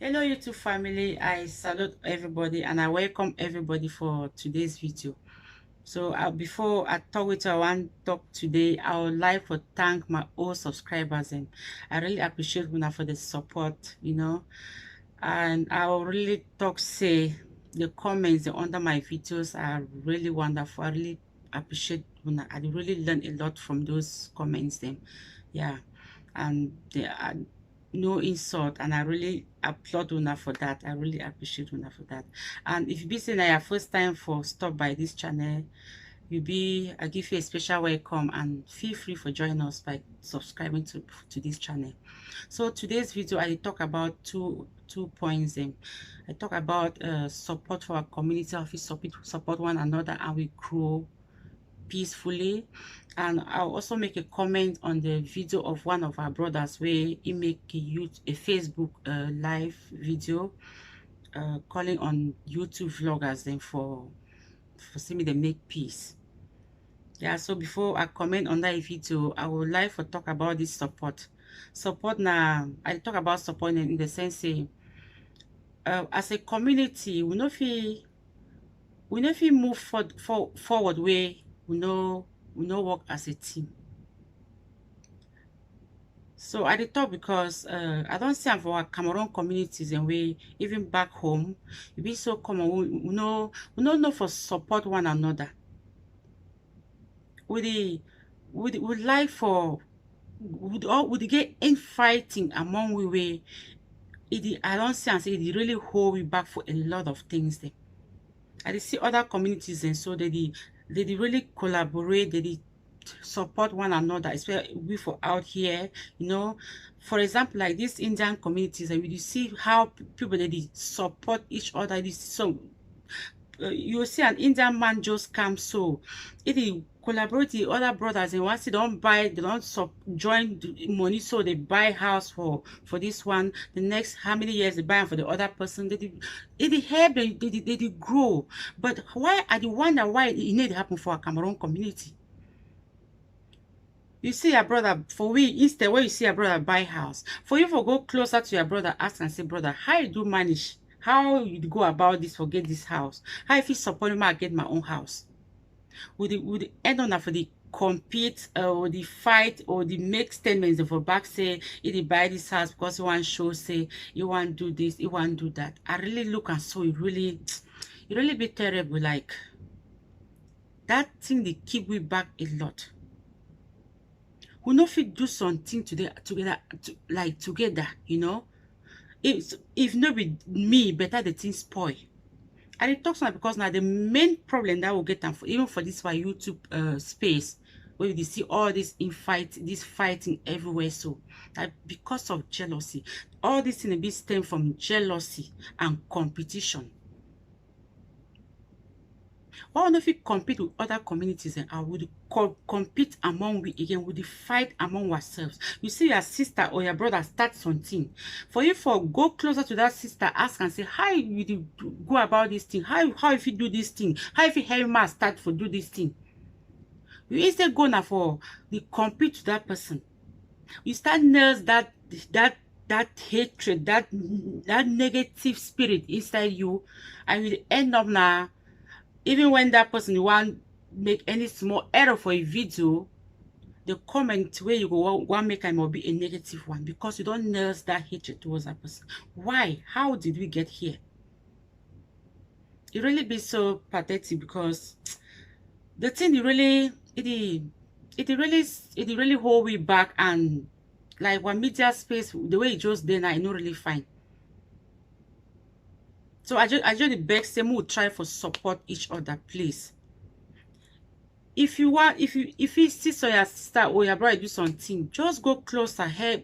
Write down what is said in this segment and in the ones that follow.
Hello YouTube family, I salute everybody and I welcome everybody for today's video. So before I talk with you, I want to talk today. I would like to thank my old subscribers and I really appreciate una for the support, and I will really talk say the comments under my videos are really wonderful. I really appreciate una. I really learn a lot from those comments them. Yeah, and they are no insult, and I really applaud una for that. I really appreciate una for that. And if you be saying that your first time for stop by this channel, I give you a special welcome and feel free for joining us by subscribing to this channel. So today's video I talk about two points. I talk about support for our community, how we support one another and we grow peacefully. And I'll also make a comment on the video of one of our brothers where he make a Facebook live video calling on YouTube vloggers then for see me they make peace. Yeah, so before I comment on that video, I would like to talk about this support. Now I talk about support in the sense say as a community we know if we move forward way we know work as a team. So I dey talk because I don't see am for our Cameroon communities and we even back home it be so common. We no know for support one another. We like for would get infighting among we way. I don't see and say it really hold we back for a lot of things there. I dey see other communities and so they really collaborate, they dey support one another, especially we for out here, For example, like these Indian communities, and you see how people they support each other. So you see an Indian man just come, so if he collaborate with other brothers and once they don't join the money, so they buy house for this one, the next how many years they buy for the other person, they help, they grow. But why I wonder why it need to happen for a Cameroon community? You see your brother, for we, instead where you see your brother buy house, for you for go closer to your brother, ask and say, brother, how you do manage? How you go about this for get this house? How if you support me, I get my own house? Would the end on for the compete or the fight or the make statements for back say if they buy this house because you want show say you want do this, you want do that. I really look and so it really be terrible. Like that thing they keep we back a lot. We no fit do something together, together, if no be me better the thing spoil. And it talks now because now the main problem that will get them for even for this my YouTube space where you see all this fighting everywhere. So that because of jealousy, all this thing be stem from jealousy and competition. Why not if we compete with other communities and I would compete among we again, would fight among ourselves? You see your sister or your brother start something. For you for go closer to that sister, ask and say, how you do go about this thing? How if you do this thing? How if you help me start for do this thing? You instead go now for the compete to that person. You start nurse that hatred, that negative spirit inside you, and you end up now. Even when that person you want make any small error for a video, the comment where you go want make him will be a negative one because you don't nurse that hatred towards that person. Why? How did we get here? It really be so pathetic because the thing it really hold we back, and like one media space the way it just then I know really fine. So I just the best say we try for support each other, please. If you see so your sister or your brother do something, just go closer, help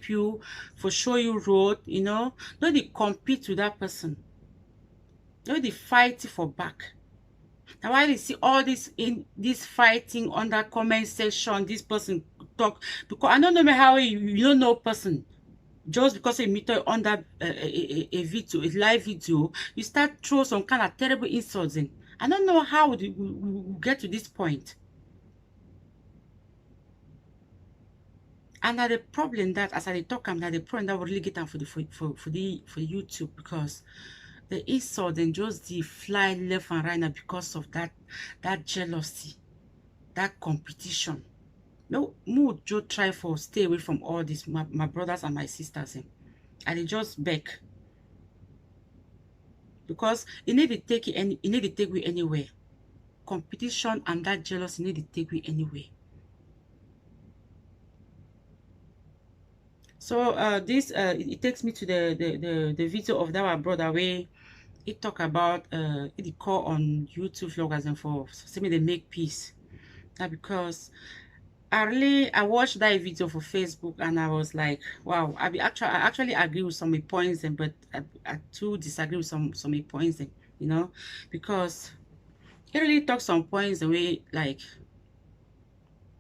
you for show you road, don't they compete with that person, don't they fight for back. Now why they see all this fighting on that comment section, this person talk because I don't know how you don't know person. Just because you meet her under a video, a live video, you start throw some kind of terrible insults in. I don't know how we get to this point. And that the problem that as I talk, I'm that the problem that will really get down for the YouTube, because the insult and just the fly left and right now because of that jealousy, that competition. No, mood just try for stay away from all this, my brothers and my sisters, and they just beg, because it need to take it, and it need to take me anywhere. Competition and that jealousy need to take me anywhere. So this it takes me to the video of that brother where he talk about it call on YouTube vloggers and for saying they make peace. Now because I watched that video for Facebook and I was like, wow, I actually agree with some of the points, and but I too disagree with some of the points, and because he really talks some points the way, like,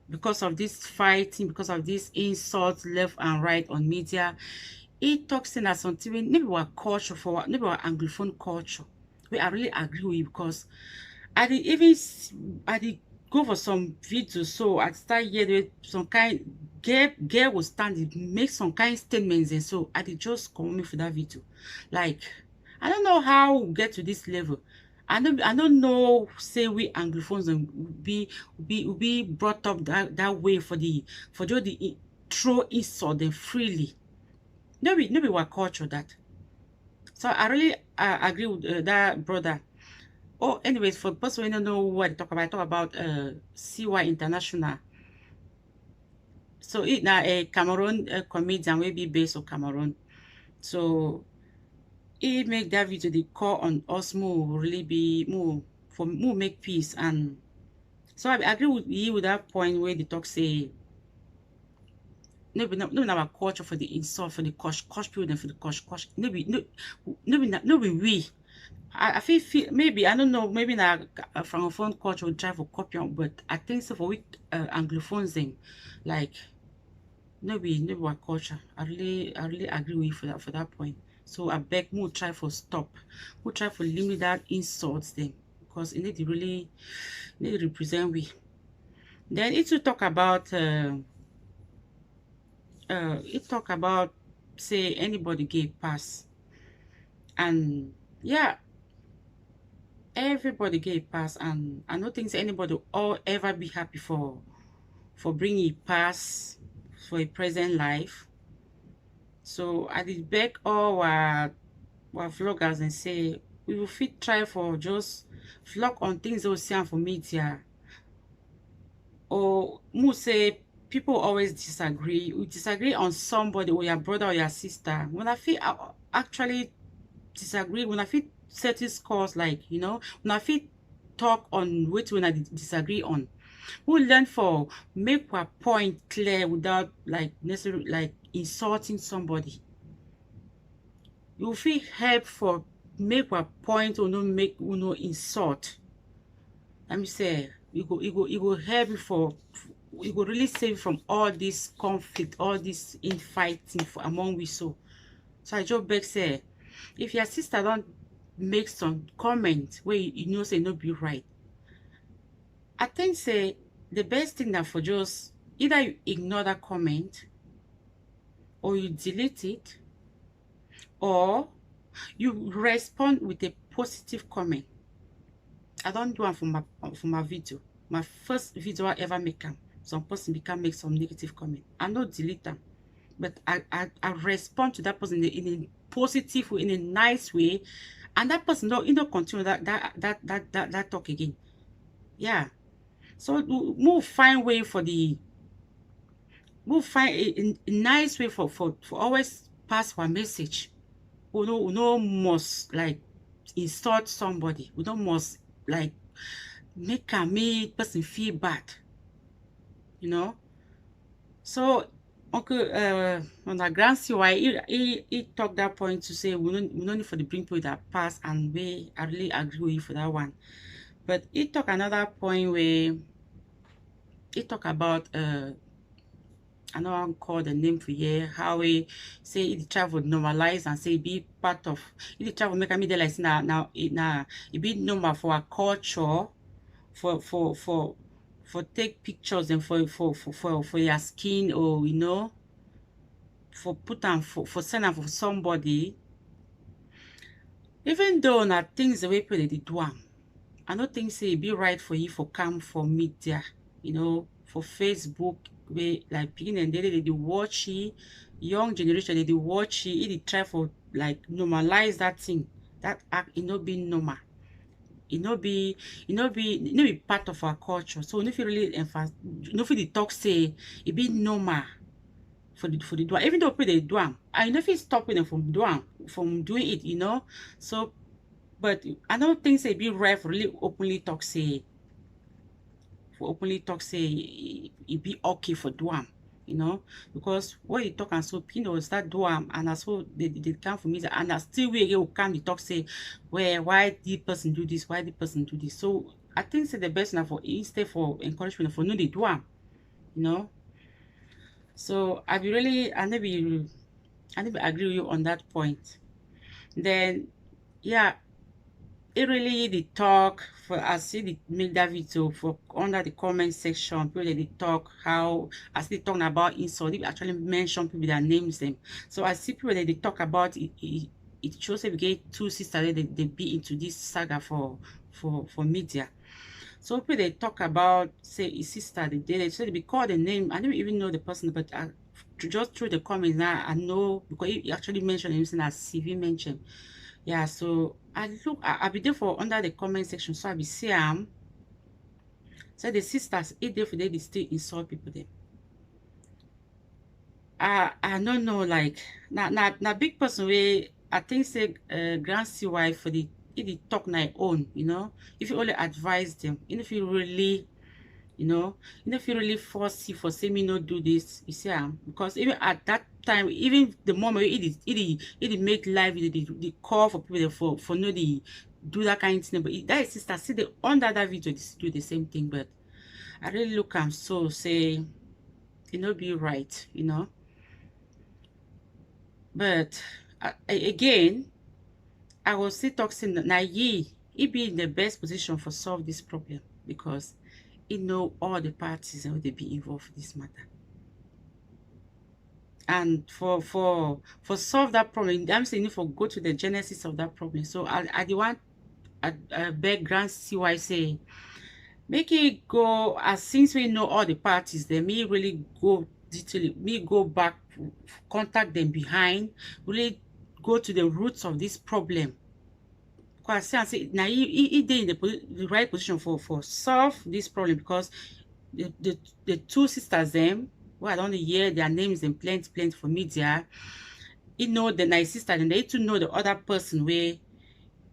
because of this fighting, because of this insults left and right on media, he talks in as something maybe our culture, for maybe our Anglophone culture, we I really agree with you, because I did even I did go for some videos, so I start hearing some kind girl will stand make some kind statements, and so I did just come for that video. Like, I don't know how we get to this level. I don't know, say we Anglophones and will be brought up that way for just the throw insult them freely. No be what culture that. So I really agree with that brother. Oh, anyways, for the person who don't know what I talk about CY International. So it now a Cameroon comedian will be based on Cameroon. So he make that video, the call on us more really be more for more make peace. And so I agree with you with that point where the talk say no our culture for the insult, for the kosh people, and for the kosh no be we. I feel maybe, I don't know, maybe na francophone culture will try for copy on, but I think so for we anglophones them, like no be our culture. I really agree with you for that point. So I beg more try for stop, more try for limit that insults them, because it need to really need to represent we. Then it to talk about it talk about say anybody get pass, and yeah, everybody get pass, and I don't think anybody all ever be happy for bringing pass for a present life. So I did beg all our vloggers and say we will fit try for just vlog on things they will see for media, or more say people always disagree. We disagree on somebody or your brother or your sister. When I feel actually disagree, when I feel certain scores, like when I feel talk on which when I disagree on, we learn for make our point clear without like necessarily like insulting somebody. You feel help for make our point or no make no insult. Let me say you go help you for you go really save from all this conflict, all this infighting for among we. So I just beg say, if your sister don't make some comment where you know say no be right, I think say the best thing that for just either you ignore that comment, or you delete it, or you respond with a positive comment. I don't do it for my video. My first video I ever make them, some person become make some negative comment. I not delete them, but I respond to that person in a positive way, in a nice way, and that person don't continue that talk again. Yeah. So we'll find way for the we'll find a nice way for always pass our message. We no must like insult somebody. We don't must like make person feel bad. So Uncle on our grand CY he talked that point to say we don't need for the bring people that pass, and I really agree with you for that one. But he talk another point where he talk about I know I'm call the name for here, how we say it travel normalize and say be part of it travel make me like now it be normal for our culture for take pictures and for your skin, or put am for send am for somebody, even though na things the way people dey do am, I no think say e be right for you for come for media, you know, for Facebook, where like pikin and they dey watch it, young generation they dey watch it, e dey try for like normalize that thing, that act, e no be normal. E no be, e no be part of our culture. So we no fit really emphasize, no fit dey talk say e be normal for the do am. Even though people dey do am, I no fit stop them from doing it, you know. So, but I don't think say e be right for really openly talk say it be okay for do am, you know, because when you talk and so people start do am, and as so they come for me, and I still we again will come to talk say, well, why the person do this, why the person do this. So I think say the best now for instead for encouragement for no they do am, you know. So I never agree with you on that point. Then yeah, it really the talk for I see the make that video for under the comment section. People they talk how I see talking about insult. They actually mention people their names them. So I see people that they talk about it. It shows that we get two sisters they be into this saga for media. So people they talk about say his sister they say they be called the name. I don't even know the person, but just through the comments now I know because he actually mentioned him as CV mentioned. Yeah, so I be there for under the comment section, so I be see so the sisters if they still insult people them. I don't know, like na big person way I think say grand CY for the if they talk na own, you know, if you only advise them, if you really, you know, if you really force you for say me not do this, you see because even at that time, even the moment it make live the call for people for no the do that kind of thing, but that is sister see the under that video they do the same thing. But I really look and so say it not be right, you know. But again, I will still talk saying that now he be in the best position for solve this problem because he know all the parties and they be involved in this matter. And for solve that problem, I'm saying for go to the genesis of that problem. So I the one I beg Grand CY say make it go as since we know all the parties, then me really go detail me go back, contact them behind, really go to the roots of this problem. Because I say now he in the right position for solve this problem because the two sisters them, well, I don't hear their names and plenty for media. You know the nice sister and they to know the other person where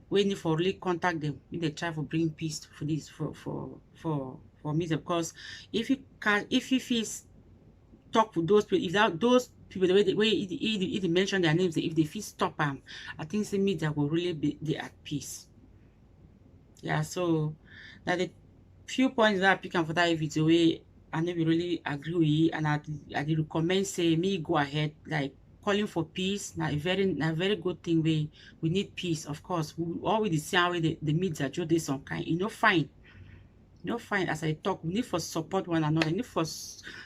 we need for really contact them when they try for bring peace for this for media. Because if you talk with those people, if that those people the way he mention their names, if they feel stop them, I think the media will really be at peace. Yeah, so that the few points that I pick up for that video way I never really agree with you, and I did recommend say me go ahead like calling for peace. Now a very good thing we need peace, of course. We always the same way the media do this some kind, you know, fine. No fine as I talk, we need for support one another, we need for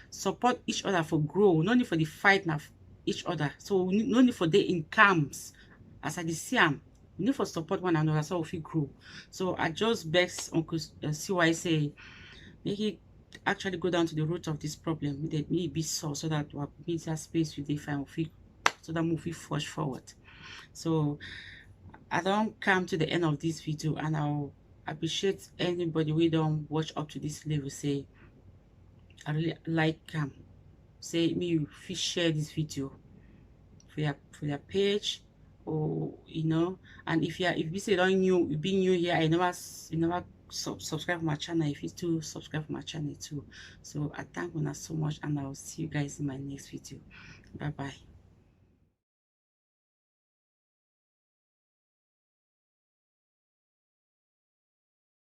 support each other for grow, no need for the fight now each other. So no need for the incomes as I see we need for support one another so we grow. So I just beg Uncle CY say make it actually go down to the root of this problem. Let me be so that our media space with the fine so that move forge forward. So I don't come to the end of this video, and I'll appreciate anybody we don't watch up to this level. Say I really like say me you fit share this video for your page, or you know, and if you say don't you being new here, you never subscribe to my channel, if you to subscribe to my channel too. So I thank you so much, and I'll see you guys in my next video. Bye bye.